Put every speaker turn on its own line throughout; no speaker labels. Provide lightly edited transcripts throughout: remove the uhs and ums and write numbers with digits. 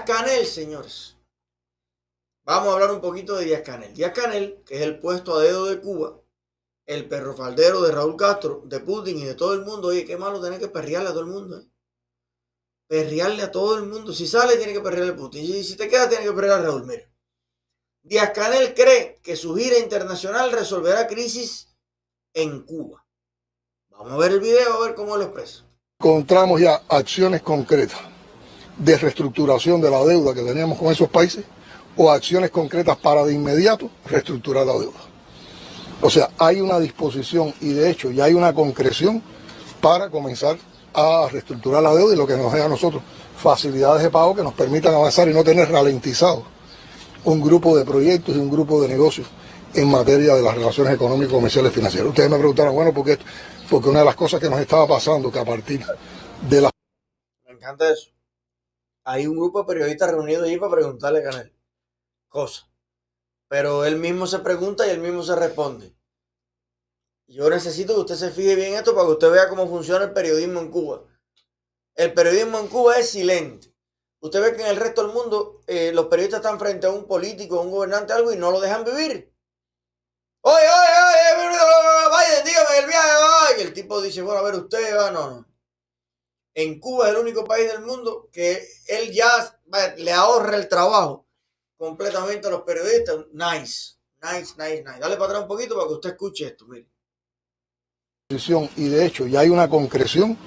Díaz-Canel, señores. Vamos a hablar un poquito de Díaz-Canel. Díaz-Canel, que es el puesto a dedo de Cuba, el perro faldero de Raúl Castro, de Putin y de todo el mundo. Oye, qué malo tener que perrearle a todo el mundo, ¿eh? Perrearle a todo el mundo. Si sale, tiene que perrearle a Putin. Y si te queda, tiene que perrear a Raúl. Mira. Díaz-Canel cree que su gira internacional resolverá crisis en Cuba. Vamos a ver el video, a ver cómo lo expresa.
Encontramos ya acciones concretas de reestructuración de la deuda que teníamos con esos países o acciones concretas para de inmediato reestructurar la deuda. O sea, hay una disposición y de hecho ya hay una concreción para comenzar a reestructurar la deuda y lo que nos dé a nosotros facilidades de pago que nos permitan avanzar y no tener ralentizado un grupo de proyectos y un grupo de negocios en materia de las relaciones económicas, comerciales y financieras. Ustedes me preguntaron, bueno, ¿por qué? Porque una de las cosas que nos estaba pasando, que a partir de la...
Me encanta eso. Hay un grupo de periodistas reunidos allí para preguntarle a Canel cosas. Pero él mismo se pregunta y él mismo se responde. Yo necesito que usted se fije bien esto para que usted vea cómo funciona el periodismo en Cuba. El periodismo en Cuba es silente. Usted ve que en el resto del mundo los periodistas están frente a un político, a un gobernante, algo y no lo dejan vivir. Oye, Biden, dígame el viaje. Y el tipo dice, bueno, a ver, usted va, no. En Cuba es el único país del mundo que él ya le ahorra el trabajo completamente a los periodistas. Nice. Dale para atrás un poquito para que usted escuche esto, mire.
Y de hecho ya hay una concreción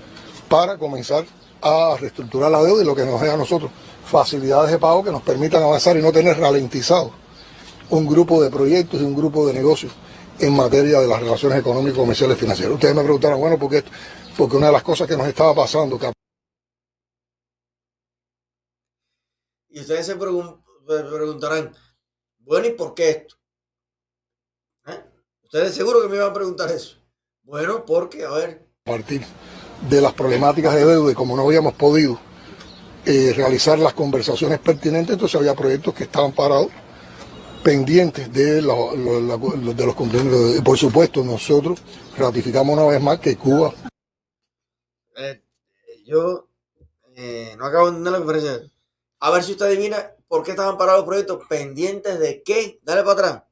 para comenzar a reestructurar la deuda y lo que nos dé a nosotros facilidades de pago que nos permitan avanzar y no tener ralentizado un grupo de proyectos y un grupo de negocios en materia de las relaciones económicas, comerciales y financieras. Ustedes me preguntaron, bueno, ¿por qué? Porque una de las cosas que nos estaba pasando...
Y ustedes se preguntarán, bueno, ¿y por qué esto? Ustedes seguro que me iban a preguntar eso. Bueno, porque, a ver...
A partir de las problemáticas de deuda y como no habíamos podido realizar las conversaciones pertinentes, entonces había proyectos que estaban parados, pendientes de los cumplimientos. Por supuesto, nosotros ratificamos una vez más que Cuba...
yo no acabo de entender la conferencia. A ver si usted adivina por qué estaban parados los proyectos. ¿Pendientes de qué? Dale para atrás.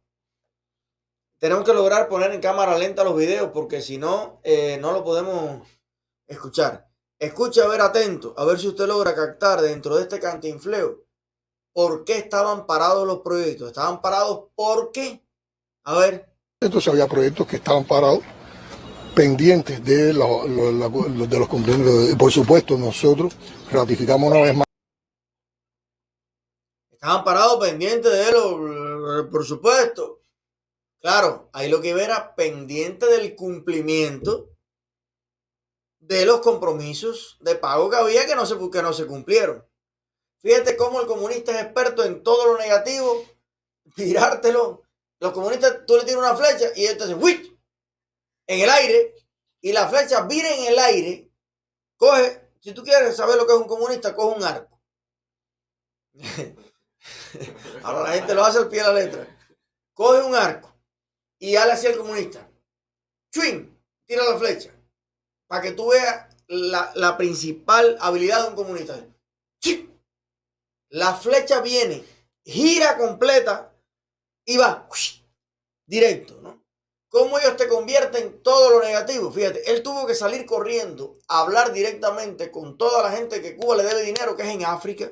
Tenemos que lograr poner en cámara lenta los videos porque si no, no lo podemos escuchar. Escuche, a ver, atento, a ver si usted logra captar dentro de este cantinfleo por qué estaban parados los proyectos. Estaban parados ¿por qué? A ver.
Entonces había proyectos que estaban parados, pendientes de los cumplimientos. Por supuesto, nosotros ratificamos una vez más.
Estaban parados pendientes de él, por supuesto. Claro, ahí lo que iba era pendiente del cumplimiento de los compromisos de pago que había que no se cumplieron. Fíjate cómo el comunista es experto en todo lo negativo, tirártelo. Los comunistas, tú le tiras una flecha y él te hace ¡uy! En el aire, y la flecha vira en el aire. Coge, si tú quieres saber lo que es un comunista, coge un arco. Ahora la gente lo hace al pie de la letra. Coge un arco y dale hacia el comunista. ¡Chuin! Tira la flecha. Para que tú veas la principal habilidad de un comunista. ¡Chuin! La flecha viene, gira completa y va directo, ¿no? ¿Cómo ellos te convierten todo lo negativo? Fíjate, él tuvo que salir corriendo a hablar directamente con toda la gente que Cuba le debe dinero, que es en África,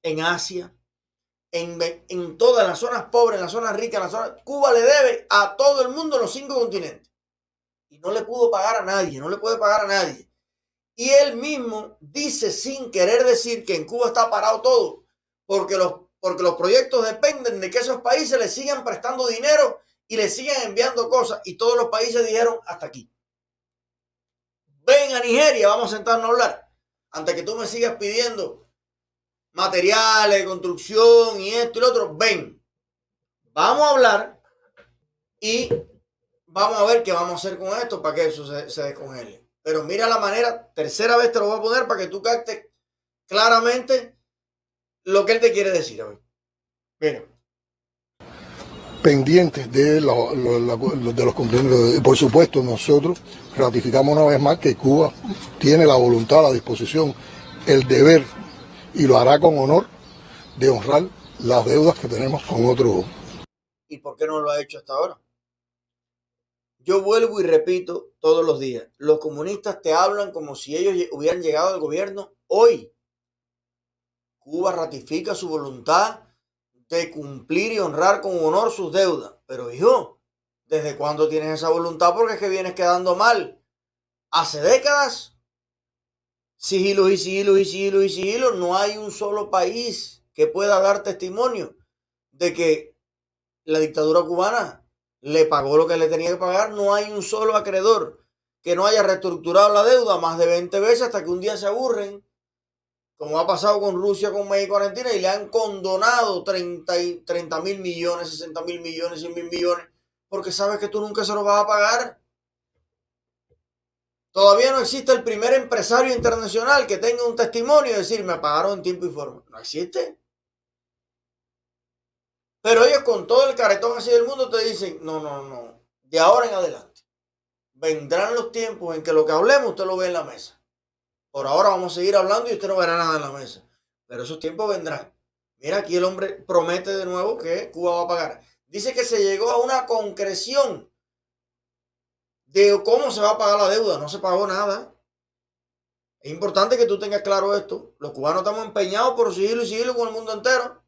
en Asia, en todas las zonas pobres, en las zonas ricas, en las zonas... Cuba le debe a todo el mundo en los 5 continentes. Y no le pudo pagar a nadie, no le puede pagar a nadie. Y él mismo dice sin querer decir que en Cuba está parado todo, porque los proyectos dependen de que esos países le sigan prestando dinero y le sigan enviando cosas. Y todos los países dijeron hasta aquí. Ven a Nigeria, vamos a sentarnos a hablar. Antes que tú me sigas pidiendo materiales de construcción y esto y lo otro, ven, vamos a hablar y vamos a ver qué vamos a hacer con esto para que eso se descongele. Pero mira la manera, tercera vez te lo voy a poner para que tú captes claramente lo que él te quiere decir. A ver. Mira.
Pendientes de los cumplimientos. Por supuesto, nosotros ratificamos una vez más que Cuba tiene la voluntad, la disposición, el deber y lo hará con honor de honrar las deudas que tenemos con otros.
¿Y por qué no lo ha hecho hasta ahora? Yo vuelvo y repito todos los días, los comunistas te hablan como si ellos hubieran llegado al gobierno hoy. Cuba ratifica su voluntad de cumplir y honrar con honor sus deudas. Pero hijo, ¿desde cuándo tienes esa voluntad? Porque es que vienes quedando mal. Hace décadas, sigilos y sigilos y sigilos y sigilos, no hay un solo país que pueda dar testimonio de que la dictadura cubana le pagó lo que le tenía que pagar. No hay un solo acreedor que no haya reestructurado la deuda más de 20 veces hasta que un día se aburren, como ha pasado con Rusia, con México, Argentina, y le han condonado 30.000 millones, 60.000 millones, 100.000 millones, porque sabes que tú nunca se los vas a pagar. Todavía no existe el primer empresario internacional que tenga un testimonio y decir, me pagaron en tiempo y forma. No existe. Pero ellos con todo el caretón así del mundo te dicen, no, de ahora en adelante vendrán los tiempos en que lo que hablemos usted lo ve en la mesa. Por ahora vamos a seguir hablando y usted no verá nada en la mesa. Pero esos tiempos vendrán. Mira, aquí el hombre promete de nuevo que Cuba va a pagar. Dice que se llegó a una concreción de cómo se va a pagar la deuda. No se pagó nada. Es importante que tú tengas claro esto. Los cubanos estamos empeñados por sigilo y sigilo con el mundo entero.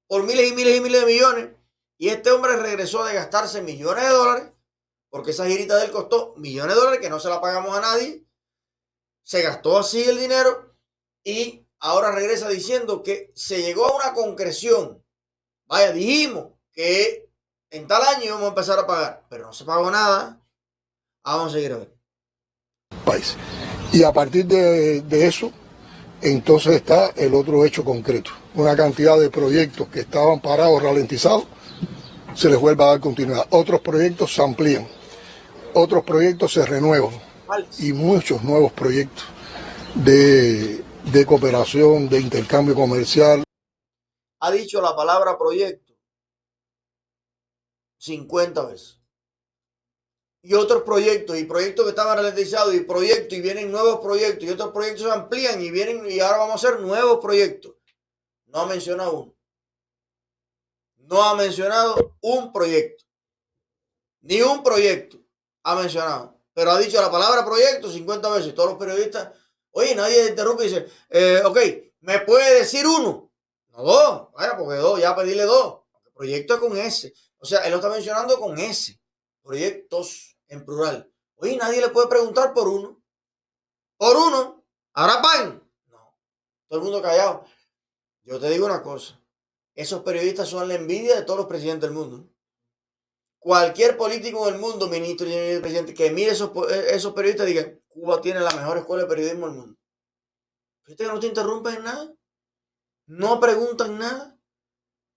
Por miles y miles y miles de millones. Y este hombre regresó de gastarse millones de dólares, porque esa girita de él costó millones de dólares que no se la pagamos a nadie. Se gastó así el dinero y ahora regresa diciendo que se llegó a una concreción. Vaya, dijimos que en tal año íbamos a empezar a pagar, pero no se pagó nada. Vamos a seguir a ver.
País. Y a partir de eso, entonces está el otro hecho concreto. Una cantidad de proyectos que estaban parados, ralentizados, se les vuelve a dar continuidad. Otros proyectos se amplían, otros proyectos se renuevan y muchos nuevos proyectos de cooperación, de intercambio comercial.
Ha dicho la palabra proyecto 50 veces. Y otros proyectos, y proyectos que estaban ralentizados, y proyectos, y vienen nuevos proyectos, y otros proyectos se amplían, y vienen, y ahora vamos a hacer nuevos proyectos. No ha mencionado uno. No ha mencionado un proyecto. Ni un proyecto ha mencionado. Pero ha dicho la palabra proyecto 50 veces. Todos los periodistas, oye, nadie interrumpe y dice, ok, ¿me puede decir uno? No, dos. Vaya, porque dos, ya pedirle dos. El proyecto es con S. O sea, él lo está mencionando con S. Proyectos en plural. Oye, nadie le puede preguntar por uno. Por uno. ¿Ahora pan? No. Todo el mundo callado. Yo te digo una cosa. Esos periodistas son la envidia de todos los presidentes del mundo. Cualquier político del mundo, ministro y presidente, que mire esos periodistas y diga, Cuba tiene la mejor escuela de periodismo del mundo. Fíjate que no te interrumpen en nada. No preguntan nada.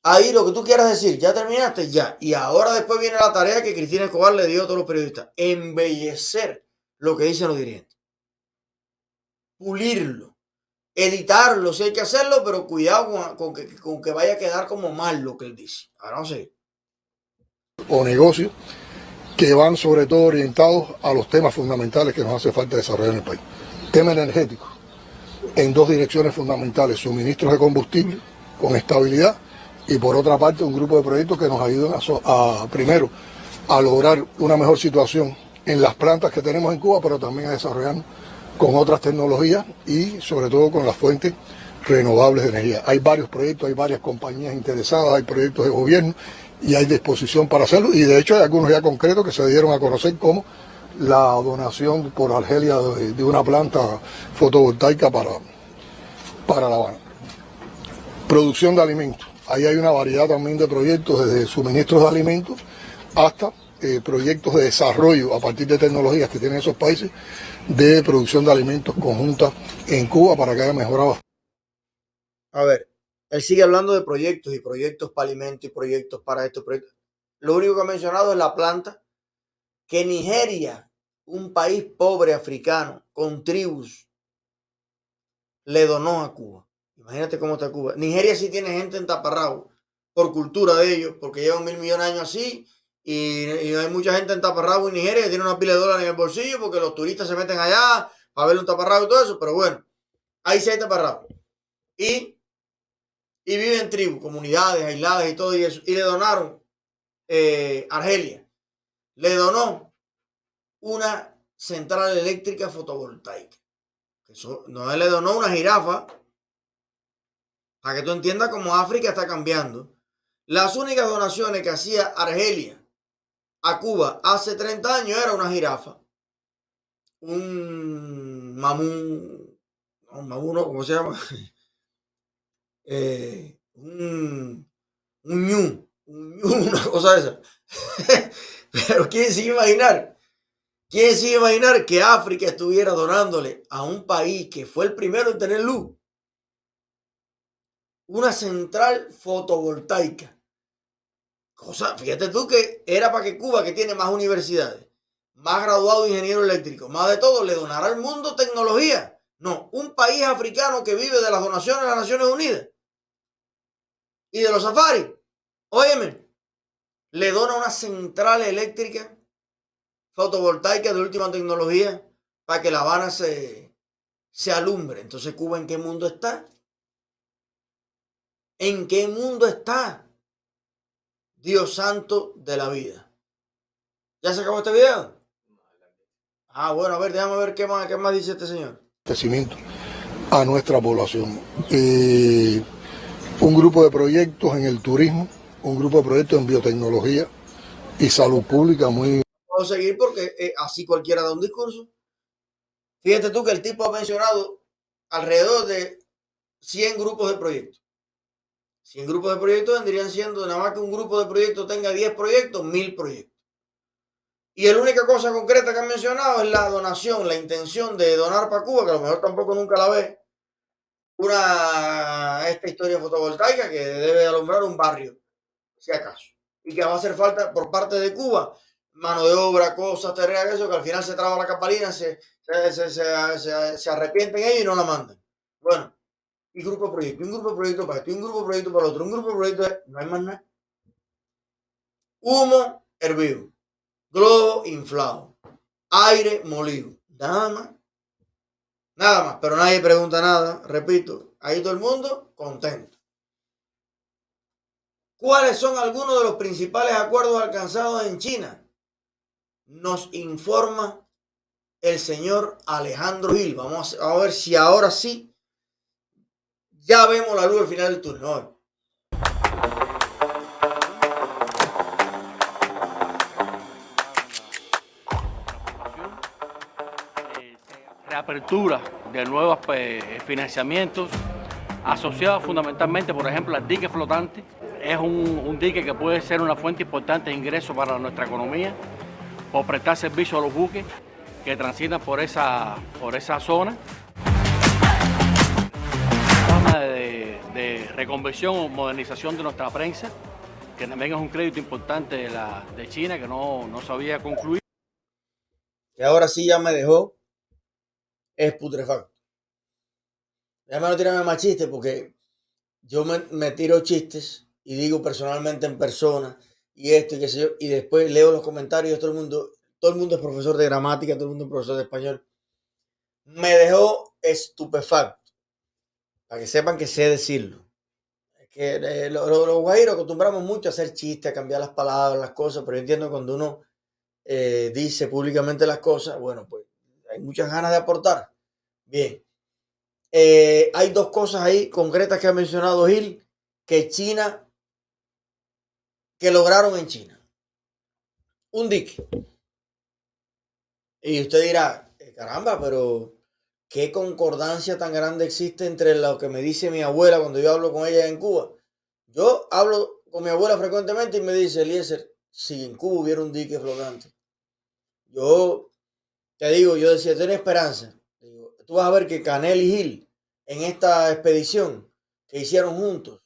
Ahí lo que tú quieras decir, ya terminaste, ya. Y ahora después viene la tarea que Cristina Escobar le dio a todos los periodistas. Embellecer lo que dicen los dirigentes. Pulirlo. Editarlo, si hay que hacerlo, pero cuidado con que vaya a quedar como mal lo que él dice. Ahora no sé.
O negocios que van sobre todo orientados a los temas fundamentales que nos hace falta desarrollar en el país. Tema energético, en dos direcciones fundamentales: suministros de combustible con estabilidad, y por otra parte un grupo de proyectos que nos ayuden primero a lograr una mejor situación en las plantas que tenemos en Cuba, pero también a desarrollar con otras tecnologías y sobre todo con las fuentes renovables de energía. Hay varios proyectos, hay varias compañías interesadas, hay proyectos de gobierno y hay disposición para hacerlo, y de hecho hay algunos ya concretos que se dieron a conocer, como la donación por Argelia de una planta fotovoltaica para La Habana. Producción de alimentos. Ahí hay una variedad también de proyectos, desde suministros de alimentos hasta proyectos de desarrollo a partir de tecnologías que tienen esos países de producción de alimentos conjunta en Cuba para que haya mejorado.
A ver, él sigue hablando de proyectos y proyectos para alimentos y proyectos para estos proyectos. Lo único que ha mencionado es la planta que Nigeria, un país pobre africano con tribus, le donó a Cuba. Imagínate cómo está Cuba. Nigeria sí tiene gente en taparrabo por cultura de ellos, porque llevan 1.000 millones de años así, y hay mucha gente en taparrabo en Nigeria que tiene una pila de dólares en el bolsillo porque los turistas se meten allá para ver un taparrabo y todo eso, pero bueno, ahí sí hay taparrabo. y vive en tribus, comunidades aisladas y todo y eso. Y le donaron, Argelia, le donó una central eléctrica fotovoltaica. Eso, no le donó una jirafa, para que tú entiendas cómo África está cambiando. Las únicas donaciones que hacía Argelia a Cuba hace 30 años era una jirafa, un mamú, no, ¿cómo se llama? Un ñu, una cosa de esa. Pero ¿quién se iba a imaginar? ¿Quién se iba a imaginar que África estuviera donándole a un país que fue el primero en tener luz una central fotovoltaica? Cosa, fíjate tú que era para que Cuba, que tiene más universidades, más graduados ingenieros eléctricos, más de todo, le donara al mundo tecnología. No, un país africano que vive de las donaciones de las Naciones Unidas y de los safaris. Óyeme, le dona una central eléctrica fotovoltaica de última tecnología para que La Habana se alumbre. Entonces, ¿Cuba en qué mundo está? ¿En qué mundo está? Dios santo de la vida. ¿Ya se acabó este video? Ah, bueno, a ver, déjame ver qué más dice este señor.
Crecimiento a nuestra población. Un grupo de proyectos en el turismo, un grupo de proyectos en biotecnología y salud pública muy...
Puedo seguir porque así cualquiera da un discurso. Fíjate tú que el tipo ha mencionado alrededor de 100 grupos de proyectos. 100 grupos de proyectos vendrían siendo, nada más que un grupo de proyectos tenga 10 proyectos, 1000 proyectos. Y la única cosa concreta que han mencionado es la donación, la intención de donar para Cuba, que a lo mejor tampoco nunca la ve, esta historia fotovoltaica que debe alumbrar un barrio, si acaso. Y que va a hacer falta por parte de Cuba mano de obra, cosas, terrenas, eso, que al final se traba la capalina, se arrepienten ellos y no la mandan. Bueno, y grupo de proyecto, un grupo de proyecto para esto, un grupo de proyecto para otro, un grupo de proyecto, no hay más nada. Humo hervido, globo inflado, aire molido, nada más. Nada más, pero nadie pregunta nada, repito, ahí todo el mundo contento. ¿Cuáles son algunos de los principales acuerdos alcanzados en China? Nos informa el señor Alejandro Gil. Vamos a ver si ahora sí ya vemos la luz al final del túnel. ¿No?
Reapertura de nuevos financiamientos asociados fundamentalmente, por ejemplo, al dique flotante. Es un dique que puede ser una fuente importante de ingresos para nuestra economía por prestar servicio a los buques que transitan por esa zona. Forma de reconversión o modernización de nuestra prensa, que también es un crédito importante de China que no se había concluido.
Que ahora sí ya me dejó es putrefacto. Déjame no tirarme más chistes porque yo me tiro chistes y digo personalmente en persona y esto y qué sé yo, y después leo los comentarios, todo el mundo es profesor de gramática, todo el mundo es profesor de español. Me dejó estupefacto, para que sepan que sé decirlo. Es que los guajiros acostumbramos mucho a hacer chistes, a cambiar las palabras, las cosas, pero yo entiendo que cuando uno dice públicamente las cosas, bueno, pues hay muchas ganas de aportar. Bien. Hay dos cosas ahí concretas que ha mencionado Gil, que lograron en China. Un dique. Y usted dirá, caramba, pero qué concordancia tan grande existe entre lo que me dice mi abuela cuando yo hablo con ella en Cuba. Yo hablo con mi abuela frecuentemente y me dice, Eliezer, si en Cuba hubiera un dique flotante. Yo te digo, yo decía, ten esperanza. Digo, tú vas a ver que Canel y Gil, en esta expedición que hicieron juntos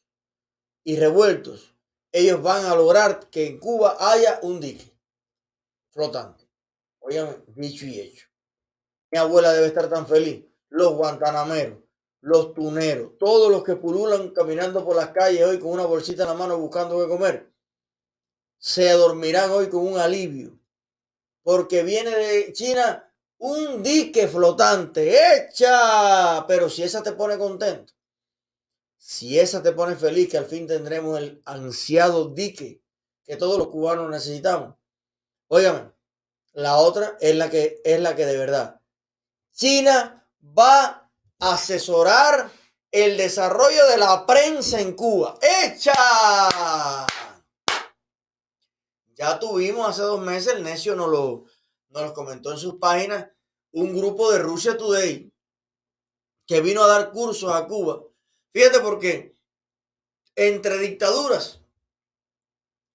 y revueltos, ellos van a lograr que en Cuba haya un dique flotante. Oigan, dicho y hecho. Mi abuela debe estar tan feliz. Los guantanameros, los tuneros, todos los que pululan caminando por las calles hoy con una bolsita en la mano buscando qué comer, se dormirán hoy con un alivio. Porque viene de China un dique flotante. ¡Echa! Pero si esa te pone contento. Si esa te pone feliz, que al fin tendremos el ansiado dique que todos los cubanos necesitamos. Óigame, la otra es la que de verdad. China va a asesorar el desarrollo de la prensa en Cuba. ¡Hecha! Ya tuvimos hace 2 meses, el necio nos lo comentó en sus páginas, un grupo de Russia Today que vino a dar cursos a Cuba. Fíjate por qué. Entre dictaduras,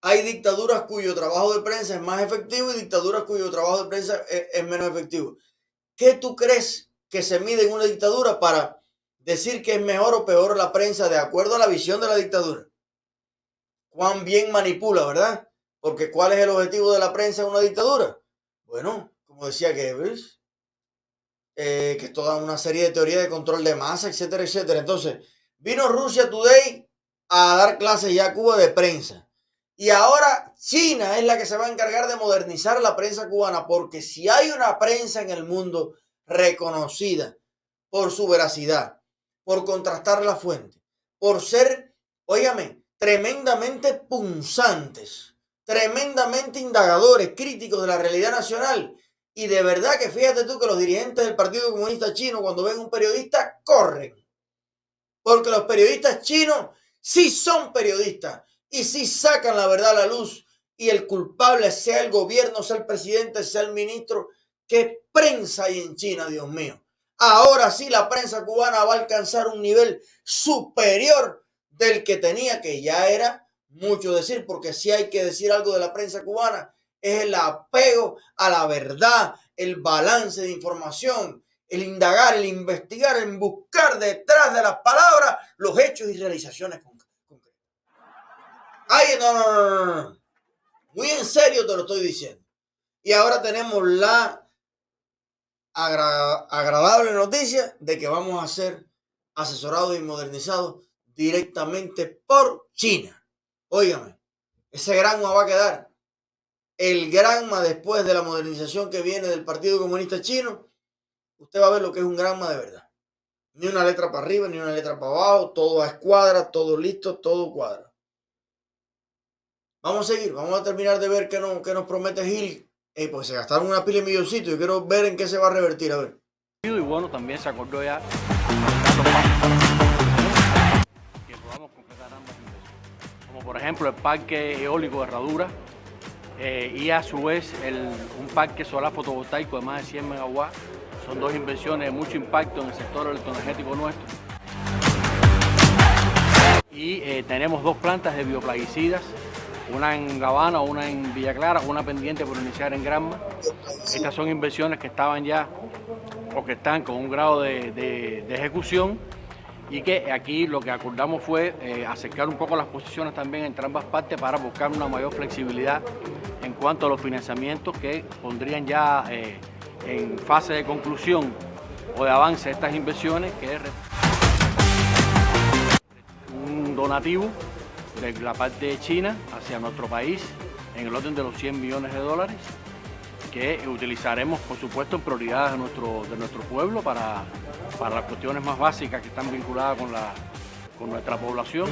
hay dictaduras cuyo trabajo de prensa es más efectivo y dictaduras cuyo trabajo de prensa es menos efectivo. ¿Qué tú crees que se mide en una dictadura para decir que es mejor o peor la prensa de acuerdo a la visión de la dictadura? ¿Cuán bien manipula, verdad? Porque ¿cuál es el objetivo de la prensa en una dictadura? Bueno, como decía Goebbels, que es toda una serie de teorías de control de masa, etcétera, etcétera. Entonces, vino Russia Today a dar clases ya a Cuba de prensa. Y ahora China es la que se va a encargar de modernizar la prensa cubana, porque si hay una prensa en el mundo reconocida por su veracidad, por contrastar la fuente, por ser, óigame, tremendamente punzantes, tremendamente indagadores, críticos de la realidad nacional. Y de verdad que fíjate tú que los dirigentes del Partido Comunista Chino, cuando ven un periodista, corren. Porque los periodistas chinos sí son periodistas y sí sacan la verdad a la luz. Y el culpable, sea el gobierno, sea el presidente, sea el ministro. ¿Qué prensa hay en China, Dios mío? Ahora sí la prensa cubana va a alcanzar un nivel superior del que tenía, que ya era mucho decir, porque si hay que decir algo de la prensa cubana, es el apego a la verdad, el balance de información, el indagar, el investigar, el buscar detrás de las palabras los hechos y realizaciones concretas. Ay, no. Muy en serio te lo estoy diciendo. Y ahora tenemos la agradable noticia de que vamos a ser asesorados y modernizados directamente por China. Óigame, ese granma va a quedar. El granma después de la modernización que viene del Partido Comunista Chino, usted va a ver lo que es un granma de verdad. Ni una letra para arriba, ni una letra para abajo, todo a escuadra, todo listo, todo cuadra. Vamos a seguir, vamos a terminar de ver qué nos promete Gil. Pues se gastaron una pila de milloncitos. Yo quiero ver en qué se va a revertir, a ver.
Y bueno, también se acordó ya que podamos completar ambas inversiones, como por ejemplo el parque eólico de Herradura y a su vez un parque solar fotovoltaico de más de 100 megawatts. Son dos inversiones de mucho impacto en el sector electroenergético nuestro. Y tenemos dos plantas de bioplaguicidas, una en Gavana, una en Villa Clara, una pendiente por iniciar en Granma. Estas son inversiones que estaban ya o que están con un grado de ejecución, y que aquí lo que acordamos fue acercar un poco las posiciones también entre ambas partes para buscar una mayor flexibilidad en cuanto a los financiamientos que pondrían ya en fase de conclusión o de avance estas inversiones, que es un donativo de la parte de China hacia nuestro país en el orden de los 100 millones de dólares, que utilizaremos, por supuesto, en prioridades de nuestro pueblo para las cuestiones más básicas que están vinculadas con nuestra población.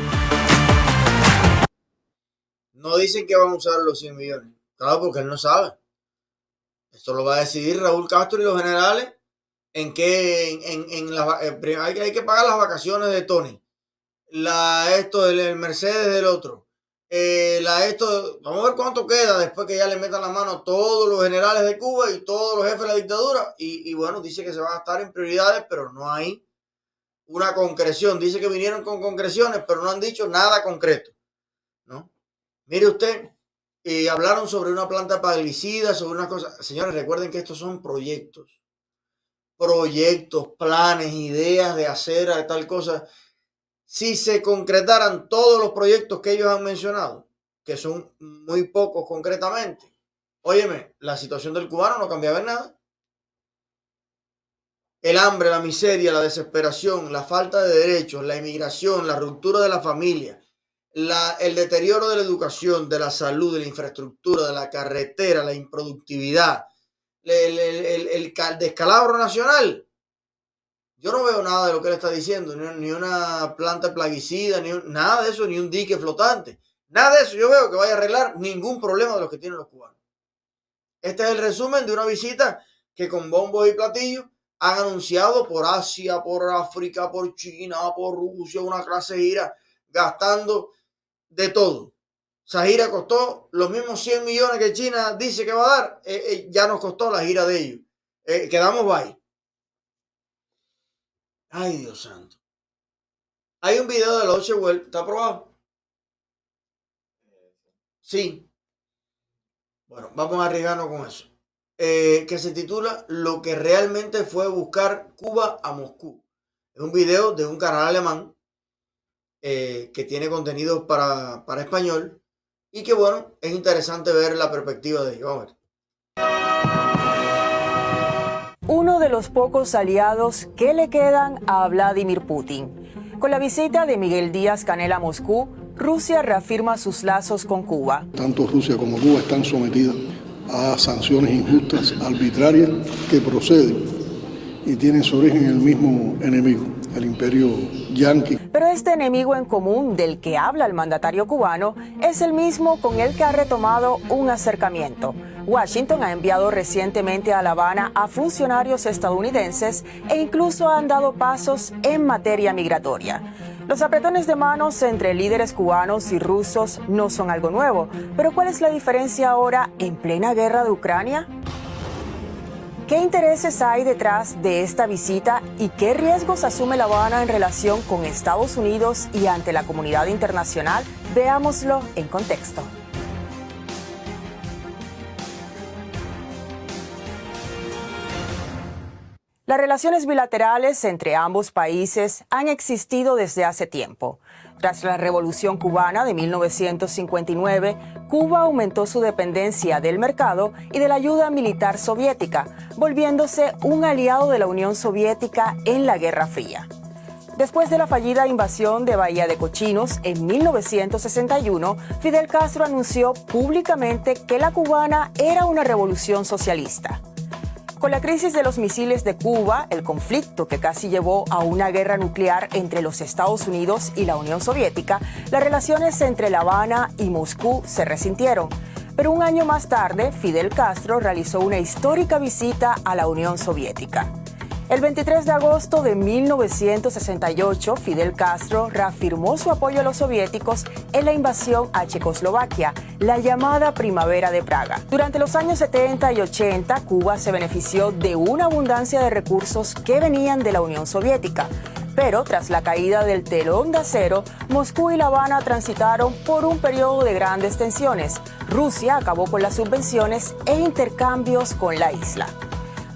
No dicen que van a usar los 100 millones. Claro, porque él no sabe. Esto lo va a decidir Raúl Castro y los generales en qué hay que pagar las vacaciones de Tony. El Mercedes del otro. Vamos a ver cuánto queda después que ya le metan la mano a todos los generales de Cuba y todos los jefes de la dictadura. Y bueno, dice que se va a gastar en prioridades, pero no hay una concreción. Dice que vinieron con concreciones, pero no han dicho nada concreto, ¿no? Mire usted, hablaron sobre una planta plaguicida, sobre unas cosas. Señores, recuerden que estos son proyectos, planes, ideas de hacer tal cosa. Si se concretaran todos los proyectos que ellos han mencionado, que son muy pocos concretamente, óyeme, la situación del cubano no cambiaba en nada. El hambre, la miseria, la desesperación, la falta de derechos, la inmigración, la ruptura de la familia, el deterioro de la educación, de la salud, de la infraestructura, de la carretera, la improductividad, el descalabro nacional. Yo no veo nada de lo que él está diciendo, ni una planta plaguicida, nada de eso, ni un dique flotante. Nada de eso yo veo que vaya a arreglar ningún problema de los que tienen los cubanos. Este es el resumen de una visita que con bombos y platillos han anunciado por Asia, por África, por China, por Rusia, una clase de gira, gastando de todo. Esa gira costó los mismos 100 millones que China dice que va a dar, ya nos costó la gira de ellos. Quedamos bye. Ay, Dios santo. Hay un video de la Deutsche Welle, ¿está aprobado? Sí. Bueno, vamos a arriesgarnos con eso. Que se titula Lo que realmente fue buscar Cuba a Moscú. Es un video de un canal alemán que tiene contenidos para español y que, bueno, es interesante ver la perspectiva de ellos. Vamos a ver.
Uno de los pocos aliados que le quedan a Vladimir Putin. Con la visita de Miguel Díaz-Canel a Moscú, Rusia reafirma sus lazos con Cuba.
Tanto Rusia como Cuba están sometidas a sanciones injustas, arbitrarias, que proceden y tienen su origen en el mismo enemigo, el imperio yanqui.
Pero este enemigo en común del que habla el mandatario cubano es el mismo con el que ha retomado un acercamiento. Washington ha enviado recientemente a La Habana a funcionarios estadounidenses e incluso han dado pasos en materia migratoria. Los apretones de manos entre líderes cubanos y rusos no son algo nuevo, pero ¿cuál es la diferencia ahora en plena guerra de Ucrania? ¿Qué intereses hay detrás de esta visita y qué riesgos asume La Habana en relación con Estados Unidos y ante la comunidad internacional? Veámoslo en contexto. Las relaciones bilaterales entre ambos países han existido desde hace tiempo. Tras la Revolución Cubana de 1959, Cuba aumentó su dependencia del mercado y de la ayuda militar soviética, volviéndose un aliado de la Unión Soviética en la Guerra Fría. Después de la fallida invasión de Bahía de Cochinos en 1961, Fidel Castro anunció públicamente que la cubana era una revolución socialista. Con la crisis de los misiles de Cuba, el conflicto que casi llevó a una guerra nuclear entre los Estados Unidos y la Unión Soviética, las relaciones entre La Habana y Moscú se resintieron. Pero un año más tarde, Fidel Castro realizó una histórica visita a la Unión Soviética. El 23 de agosto de 1968, Fidel Castro reafirmó su apoyo a los soviéticos en la invasión a Checoslovaquia, la llamada Primavera de Praga. Durante los años 70 y 80, Cuba se benefició de una abundancia de recursos que venían de la Unión Soviética. Pero tras la caída del telón de acero, Moscú y La Habana transitaron por un periodo de grandes tensiones. Rusia acabó con las subvenciones e intercambios con la isla.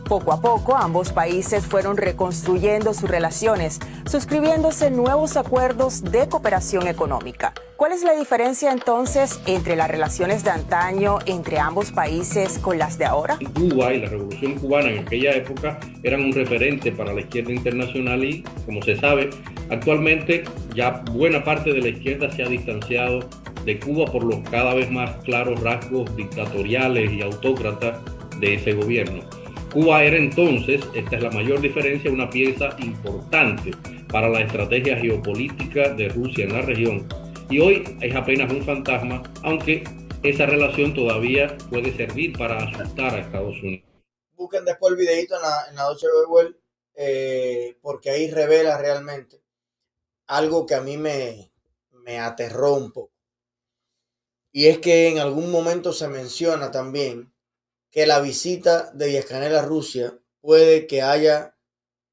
Poco a poco, ambos países fueron reconstruyendo sus relaciones, suscribiéndose nuevos acuerdos de cooperación económica. ¿Cuál es la diferencia entonces entre las relaciones de antaño entre ambos países con las de ahora?
Cuba y la Revolución Cubana en aquella época eran un referente para la izquierda internacional y, como se sabe, actualmente ya buena parte de la izquierda se ha distanciado de Cuba por los cada vez más claros rasgos dictatoriales y autócratas de ese gobierno. Cuba era entonces, esta es la mayor diferencia, una pieza importante para la estrategia geopolítica de Rusia en la región. Y hoy es apenas un fantasma, aunque esa relación todavía puede servir para asustar a Estados Unidos.
Busquen después el videito en la Deutsche Welle, porque ahí revela realmente algo que a mí me aterró un poco. Y es que en algún momento se menciona también que la visita de Díaz-Canel a Rusia puede que haya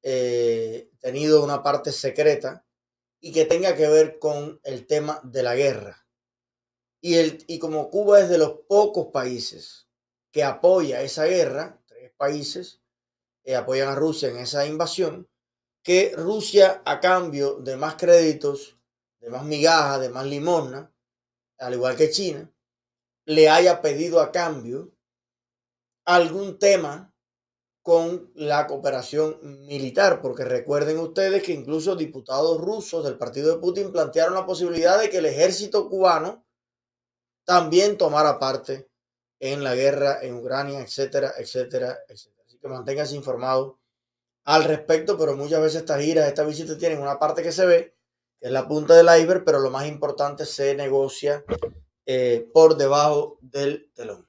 tenido una parte secreta y que tenga que ver con el tema de la guerra. Y como Cuba es de los pocos países que apoya esa guerra, 3 países apoyan a Rusia en esa invasión, que Rusia, a cambio de más créditos, de más migajas, de más limosna, al igual que China, le haya pedido a cambio algún tema con la cooperación militar, porque recuerden ustedes que incluso diputados rusos del partido de Putin plantearon la posibilidad de que el ejército cubano también tomara parte en la guerra en Ucrania, etcétera, etcétera, etcétera. Así que manténganse informados al respecto, pero muchas veces estas giras, estas visitas tienen una parte que se ve, que es la punta del iceberg, pero lo más importante se negocia por debajo del telón.